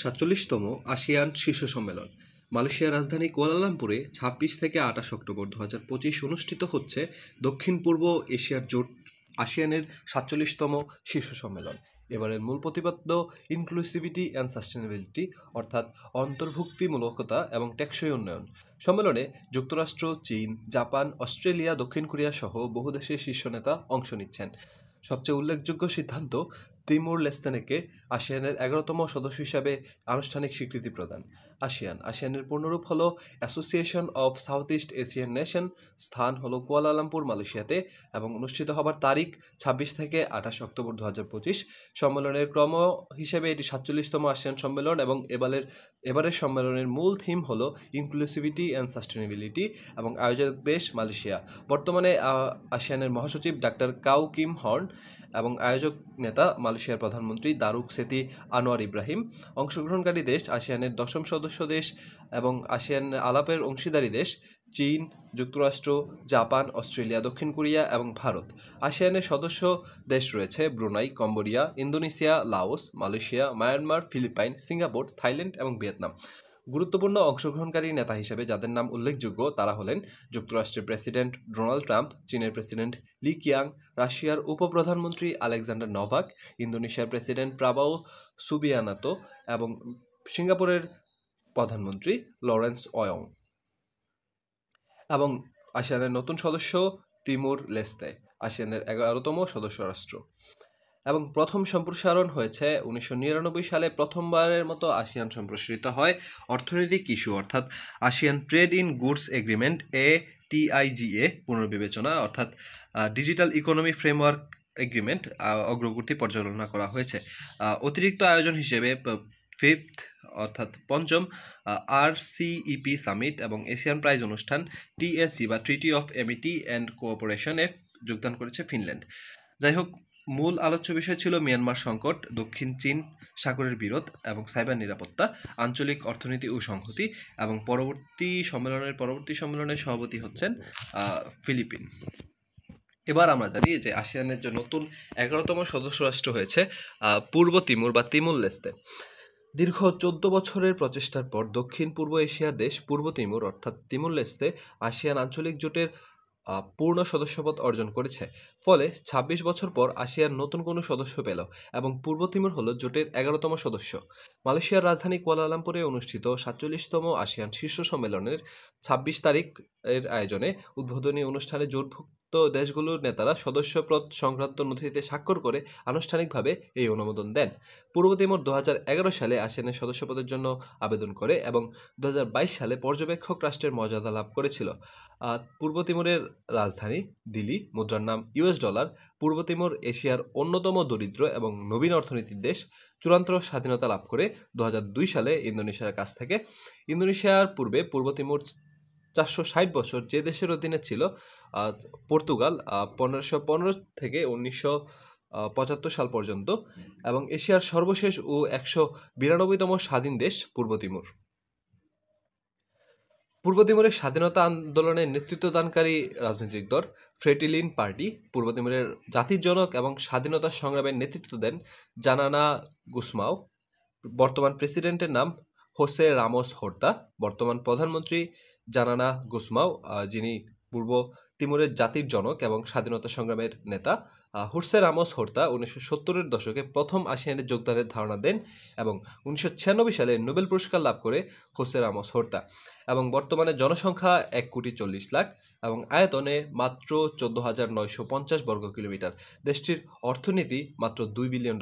৪৭তম ASEAN শীর্ষ সম্মেলন মালয়েশিয়ার রাজধানী কুয়ালালামপুরে ২৬ থেকে ২৮ অক্টোবর ২০২৫ অনুষ্ঠিত হচ্ছে দক্ষিণ পূর্ব এশিয়ার জোট আসিয়ানের ৪৭তম শীর্ষ সম্মেলন। এবারের মূল প্রতিপাদ্য ইনক্লুসিভিটি অ্যান্ড সাস্টেনেবিলিটি, অর্থাৎ অন্তর্ভুক্তিমূলকতা এবং টেকসই উন্নয়ন। সম্মেলনে যুক্তরাষ্ট্র, চীন, জাপান, অস্ট্রেলিয়া, দক্ষিণ কোরিয়া সহ বহু দেশের শীর্ষ নেতা অংশ নিচ্ছেন। সবচেয়ে উল্লেখযোগ্য সিদ্ধান্ত তিমুর লেস্তেনেকে আসিয়ানের ১১তম সদস্য হিসাবে আনুষ্ঠানিক স্বীকৃতি প্রদান। আসিয়ানের পূর্ণরূপ হল association of south east Asian nation. স্থান হলো কুয়ালালামপুর, মালয়েশিয়াতে, এবং অনুষ্ঠিত হবার তারিখ ২৬ থেকে ২৮ অক্টোবর ২০২৫। সম্মেলনের ক্রম হিসেবে এটি ৪৭তম আসিয়ান সম্মেলন এবং এবারের সম্মেলনের মূল থিম হল ইনক্লুসিভিটি অ্যান্ড সাস্টেনেবিলিটি এবং আয়োজক দেশ মালয়েশিয়া। বর্তমানে আসিয়ানের মহাসচিব ডাক্তার কাউ কিম হর্ন এবং আয়োজক নেতা মালয়েশিয়ার প্রধানমন্ত্রী দারুক সেতি আনোয়ার ইব্রাহিম। অংশগ্রহণকারী দেশ আসিয়ানের ১০ম সদস্য দেশ এবং আসিয়ান আলাপের অংশীদারী দেশ চীন, যুক্তরাষ্ট্র, জাপান, অস্ট্রেলিয়া, দক্ষিণ কোরিয়া এবং ভারত। আসিয়ানের সদস্য দেশ রয়েছে Brunei, Cambodia, Indonesia, Laos, Malaysia, Myanmar, Philippines, Singapore, Thailand এবং ভিয়েতনাম। গুরুত্বপূর্ণ অংশগ্রহণকারী নেতা হিসেবে যাদের নাম উল্লেখযোগ্য তারা হলেন যুক্তরাষ্ট্রের প্রেসিডেন্ট ডোনাল্ড ট্রাম্প, চীনের প্রেসিডেন্ট লি কিয়াং, রাশিয়ার উপপ্রধানমন্ত্রী আলেকজান্ডার নোভাক, ইন্দোনেশিয়ার প্রেসিডেন্ট প্রাবাও সুবিয়ানাতো এবং সিঙ্গাপুরের প্রধানমন্ত্রী লরেন্স ওয়ং। এবং আসিয়ানের নতুন সদস্য তিমুর লেস্তে, আসিয়ানের ১১তম সদস্য রাষ্ট্র। এবং প্রথম সম্প্রসারণ হয়েছে ১৯৯৯ সালে। প্রথমবারের মতো আসিয়ান সম্প্রসারিত হয় অর্থনৈতিক ইস্যু, অর্থাৎ ASEAN trade in goods agreement ATIGA পুনর্বিবেচনা, অর্থাৎ ডিজিটাল ইকোনমি ফ্রেমওয়ার্ক এগ্রিমেন্ট অগ্রগতি পর্যালোচনা করা হয়েছে। অতিরিক্ত আয়োজন হিসেবে পঞ্চম RCEP সামিট এবং এশিয়ান প্রাইজ অনুষ্ঠান TSC বা ট্রিটি অফ এমিটি অ্যান্ড কোঅপারেশনে যোগদান করেছে ফিনল্যান্ড। যাই হোক, মূল আলোচ্য বিষয় ছিল মিয়ানমার সংকট, দক্ষিণ চীন সাগরের বিরোধ এবং সাইবার নিরাপত্তা, আঞ্চলিক অর্থনীতি ও সংহতি। এবং পরবর্তী সম্মেলনের সভাপতি হচ্ছেন ফিলিপিন। এবার আমরা জানি যে আসিয়ানের যে নতুন ১১তম সদস্য রাষ্ট্র হয়েছে পূর্ব তিমুর বা তিমুর লেস্তে। দীর্ঘ ১৪ বছরের প্রচেষ্টার পর দক্ষিণ পূর্ব এশিয়ার দেশ পূর্ব তিমুর অর্থাৎ তিমুর লেস্তে আসিয়ান আঞ্চলিক জোটের পূর্ণ সদস্যপদ অর্জন করেছে। ফলে ২৬ বছর পর আসিয়ান নতুন কোনো সদস্য পেল এবং পূর্ব তিমুর হল জোটের ১১তম সদস্য। মালয়েশিয়ার রাজধানী কুয়ালালামপুরে অনুষ্ঠিত ৪৭তম আসিয়ান শীর্ষ সম্মেলনের ২৬ তারিখের আয়োজনে উদ্বোধনী অনুষ্ঠানে জোটভুক্ত দেশগুলোর নেতারা সদস্যপদ সংক্রান্ত নথিতে স্বাক্ষর করে আনুষ্ঠানিকভাবে এই অনুমোদন দেন। পূর্ব তিমুর ২০১১ সালে আসিয়ানের সদস্যপদের জন্য আবেদন করে এবং ২০২২ সালে পর্যবেক্ষক রাষ্ট্রের মর্যাদা লাভ করেছিল। পূর্ব তিমুরের রাজধানী দিল্লি, মুদ্রার নাম US ডলার। পূর্ব তিমুর এশিয়ার অন্যতম দরিদ্র এবং নবীন অর্থনীতির দেশ। চূড়ান্ত স্বাধীনতা লাভ করে ২০০২ সালে ইন্দোনেশিয়ার কাছ থেকে। ইন্দোনেশিয়ার পূর্বে পূর্ব তিমুর ৪৬০ বছর যে দেশের অধীনে ছিল পর্তুগাল ১৫১৫ থেকে ১৯৭৫ সাল পর্যন্ত, এবং এশিয়ার সর্বশেষ ও ১৯২তম স্বাধীন দেশ পূর্ব তিমুর। পূর্ব তিমুরের স্বাধীনতা আন্দোলনে নেতৃত্বদানকারী রাজনৈতিক দল ফ্রেটিলিন পার্টি। পূর্ব তিমুরের জাতির জনক এবং স্বাধীনতা সংগ্রামের নেতৃত্ব দেন জানানা গুসমাও। বর্তমান প্রেসিডেন্টের নাম হোসে রামোস হোর্তা। বর্তমান প্রধানমন্ত্রী জানানা গুসমাও, যিনি পূর্ব তিমুরের জাতির জনক এবং স্বাধীনতা সংগ্রামের নেতা। হোসে রামোস হোর্তা ১৯৭০-এর দশকে প্রথম আসিয়ানে যোগদানের ধারণা দেন এবং ১৯৯৬ সালে নোবেল পুরস্কার লাভ করে হোসে রামোস হোর্তা। এবং বর্তমানে জনসংখ্যা ১,৪০,০০,০০০ এবং আয়তনে মাত্র ১৪,৯৫০ বর্গ কিলোমিটার। দেশটির অর্থনীতি মাত্র $2 বিলিয়ন।